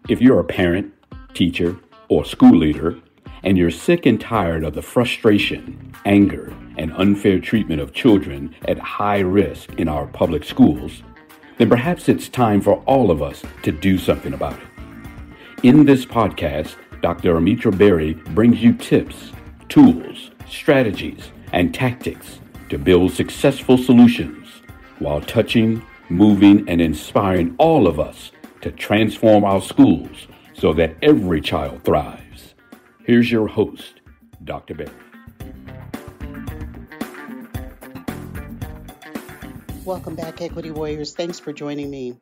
If you're a parent, teacher, or school leader, and you're sick and tired of the frustration, anger, and unfair treatment of children at high risk in our public schools, then perhaps it's time for all of us to do something about it. In this podcast, Dr. Amitra Berry brings you tips, tools, strategies, and tactics to build successful solutions while touching, moving, and inspiring all of us to transform our schools so that every child thrives. Here's your host, Dr. Berry. Welcome back, Equity Warriors. Thanks for joining me.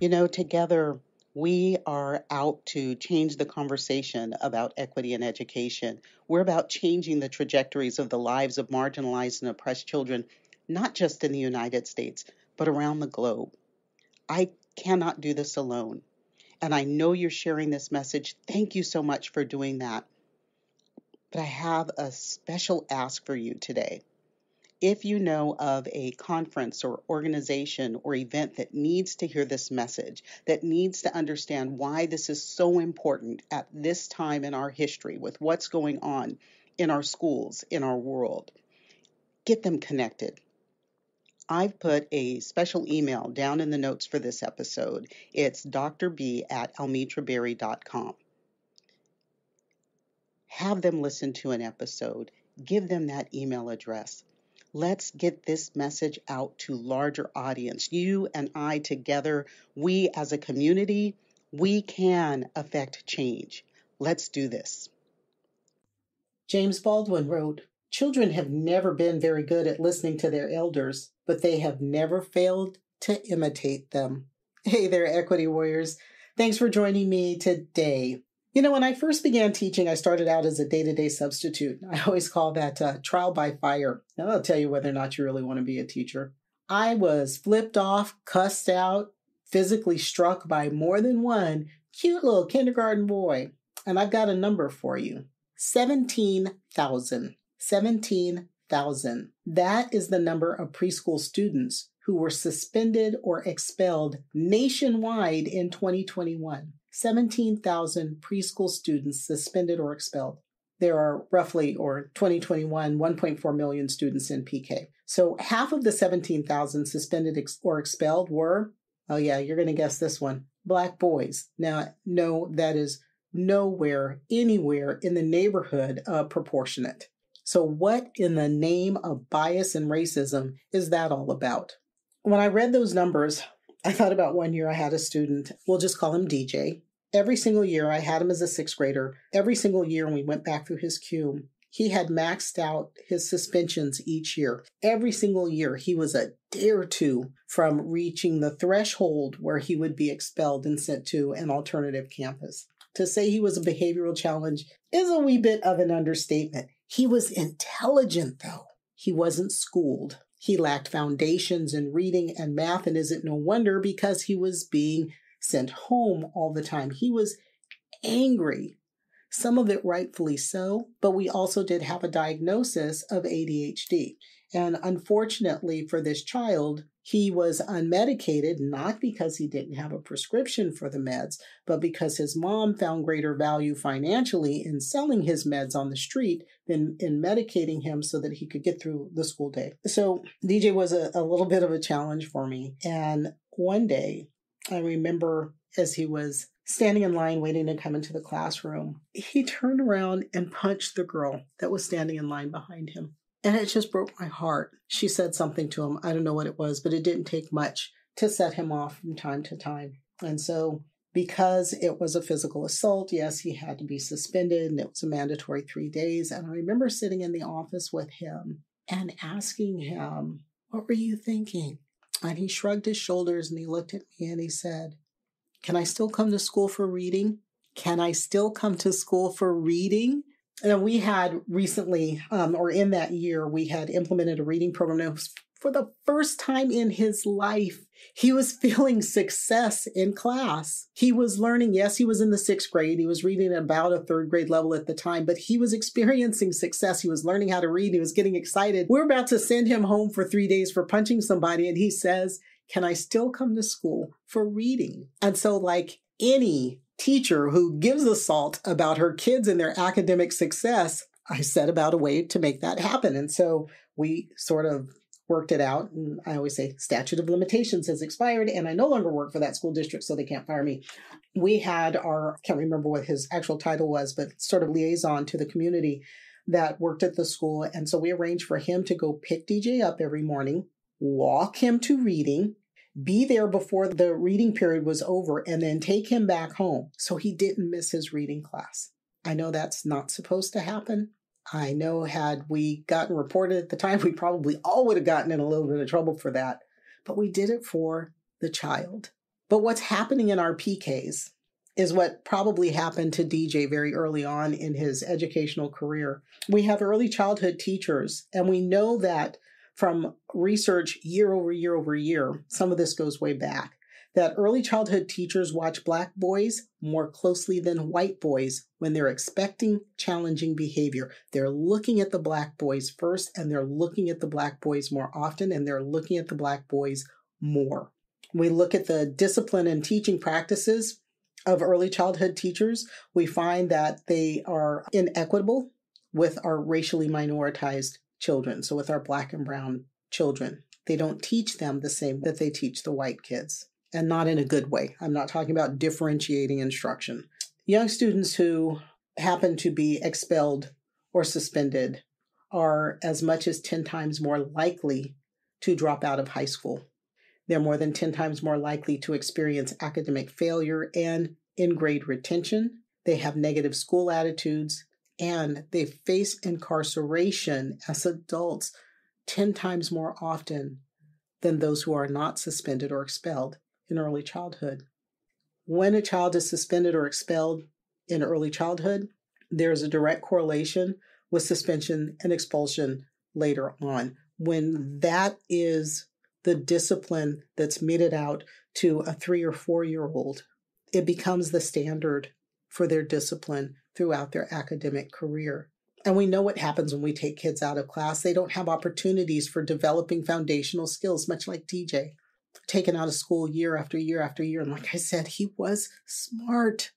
Together we are out to change the conversation about equity in education. We're about changing the trajectories of the lives of marginalized and oppressed children, not just in the United States, but around the globe. I cannot do this alone. And I know you're sharing this message. Thank you so much for doing that. But I have a special ask for you today. If you know of a conference or organization or event that needs to hear this message, that needs to understand why this is so important at this time in our history with what's going on in our schools, in our world, get them connected. I've put a special email down in the notes for this episode. It's drb@almitraberry.com. Have them listen to an episode. Give them that email address. Let's get this message out to larger audience. You and I together, we as a community, we can affect change. Let's do this. James Baldwin wrote, "Children have never been very good at listening to their elders, but they have never failed to imitate them." Hey there, Equity Warriors. Thanks for joining me today. When I first began teaching, I started out as a day-to-day substitute. I always call that trial by fire. Now, that'll tell you whether or not you really want to be a teacher. I was flipped off, cussed out, physically struck by more than one cute little kindergarten boy. And I've got a number for you. 17,000. 17,000. That is the number of preschool students who were suspended or expelled nationwide in 2021. 17,000 preschool students suspended or expelled. There are roughly, or 2021, 1.4 million students in PK. So half of the 17,000 suspended or expelled were, oh yeah, you're going to guess this one, Black boys. Now, no, that is nowhere, anywhere in the neighborhood of proportionate. So what in the name of bias and racism is that all about? When I read those numbers, I thought about one year I had a student, we'll just call him DJ. Every single year, I had him as a sixth grader. Every single year when we went back through his queue, he had maxed out his suspensions each year. Every single year, he was a day or two from reaching the threshold where he would be expelled and sent to an alternative campus. To say he was a behavioral challenge is a wee bit of an understatement. He was intelligent, though. He wasn't schooled. He lacked foundations in reading and math, and isn't no wonder because he was being sent home all the time. He was angry, some of it rightfully so, but we also did have a diagnosis of ADHD. And unfortunately for this child, he was unmedicated, not because he didn't have a prescription for the meds, but because his mom found greater value financially in selling his meds on the street than in medicating him so that he could get through the school day. So DJ was a little bit of a challenge for me. And one day, I remember as he was standing in line waiting to come into the classroom, he turned around and punched the girl that was standing in line behind him. And it just broke my heart. She said something to him. I don't know what it was, but it didn't take much to set him off from time to time. And so because it was a physical assault, yes, he had to be suspended, and it was a mandatory 3 days. And I remember sitting in the office with him and asking him, "What were you thinking?" And he shrugged his shoulders and he looked at me and he said, "Can I still come to school for reading? Can I still come to school for reading?" And we had recently, or in that year, we had implemented a reading program. It was for the first time in his life. He was feeling success in class. He was learning. Yes, he was in the sixth grade. He was reading at about a third grade level at the time, but he was experiencing success. He was learning how to read. He was getting excited. We're about to send him home for 3 days for punching somebody. And he says, "Can I still come to school for reading?" And so like any teacher who gives a salt about her kids and their academic success, I set about a way to make that happen. And so we sort of worked it out. And I always say statute of limitations has expired and I no longer work for that school district, so they can't fire me. We had I can't remember what his actual title was, but sort of liaison to the community that worked at the school. And so we arranged for him to go pick DJ up every morning, walk him to reading, be there before the reading period was over, and then take him back home so he didn't miss his reading class. I know that's not supposed to happen. I know had we gotten reported at the time, we probably all would have gotten in a little bit of trouble for that. But we did it for the child. But what's happening in our PKs is what probably happened to DJ very early on in his educational career. We have early childhood teachers, and we know that from research year over year over year, some of this goes way back, that early childhood teachers watch Black boys more closely than white boys when they're expecting challenging behavior. They're looking at the Black boys first, and they're looking at the Black boys more often, and they're looking at the Black boys more. We look at the discipline and teaching practices of early childhood teachers. We find that they are inequitable with our racially minoritized children, so with our Black and brown children. They don't teach them the same that they teach the white kids. And not in a good way. I'm not talking about differentiating instruction. Young students who happen to be expelled or suspended are as much as 10 times more likely to drop out of high school. They're more than 10 times more likely to experience academic failure and in-grade retention. They have negative school attitudes, and they face incarceration as adults 10 times more often than those who are not suspended or expelled in early childhood. When a child is suspended or expelled in early childhood, there's a direct correlation with suspension and expulsion later on. When that is the discipline that's meted out to a 3 or 4-year-old, it becomes the standard for their discipline throughout their academic career. And we know what happens when we take kids out of class. They don't have opportunities for developing foundational skills, much like DJ. Taken out of school year after year after year. And like I said, he was smart.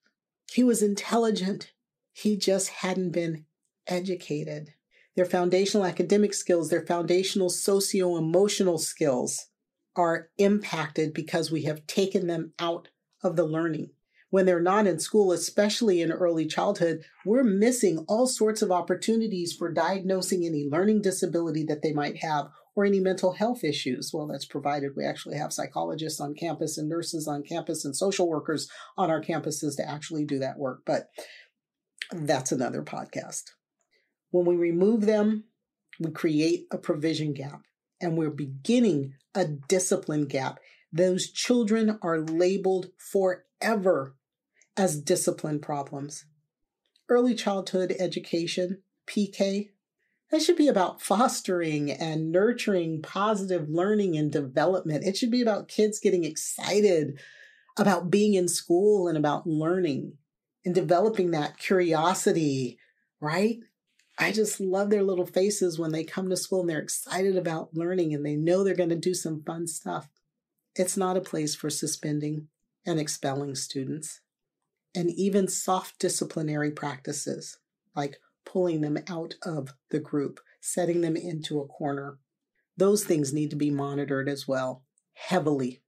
He was intelligent. He just hadn't been educated. Their foundational academic skills, their foundational socio-emotional skills are impacted because we have taken them out of the learning. When they're not in school, especially in early childhood, we're missing all sorts of opportunities for diagnosing any learning disability that they might have or any mental health issues. Well, that's provided we actually have psychologists on campus and nurses on campus and social workers on our campuses to actually do that work. But that's another podcast. When we remove them, we create a provision gap, and we're beginning a discipline gap. Those children are labeled forever as discipline problems. Early childhood education, PK, that should be about fostering and nurturing positive learning and development. It should be about kids getting excited about being in school and about learning and developing that curiosity, right? I just love their little faces when they come to school and they're excited about learning and they know they're going to do some fun stuff. It's not a place for suspending and expelling students. And even soft disciplinary practices, like pulling them out of the group, setting them into a corner. Those things need to be monitored as well, heavily.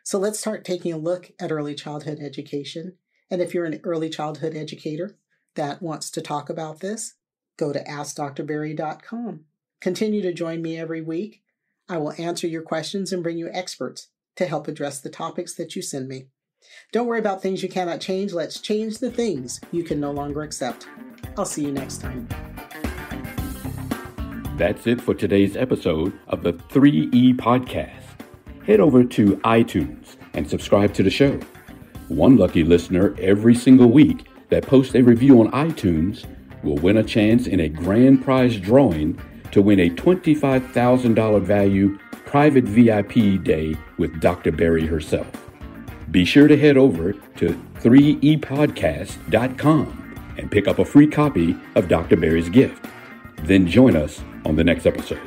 So let's start taking a look at early childhood education. And if you're an early childhood educator that wants to talk about this, go to AskDrBerry.com. Continue to join me every week. I will answer your questions and bring you experts to help address the topics that you send me. Don't worry about things you cannot change. Let's change the things you can no longer accept. I'll see you next time. That's it for today's episode of the 3E Podcast. Head over to iTunes and subscribe to the show. One lucky listener every single week that posts a review on iTunes will win a chance in a grand prize drawing to win a $25,000 value private VIP day with Dr. Berry herself. Be sure to head over to 3epodcast.com and pick up a free copy of Dr. Berry's gift. Then join us on the next episode.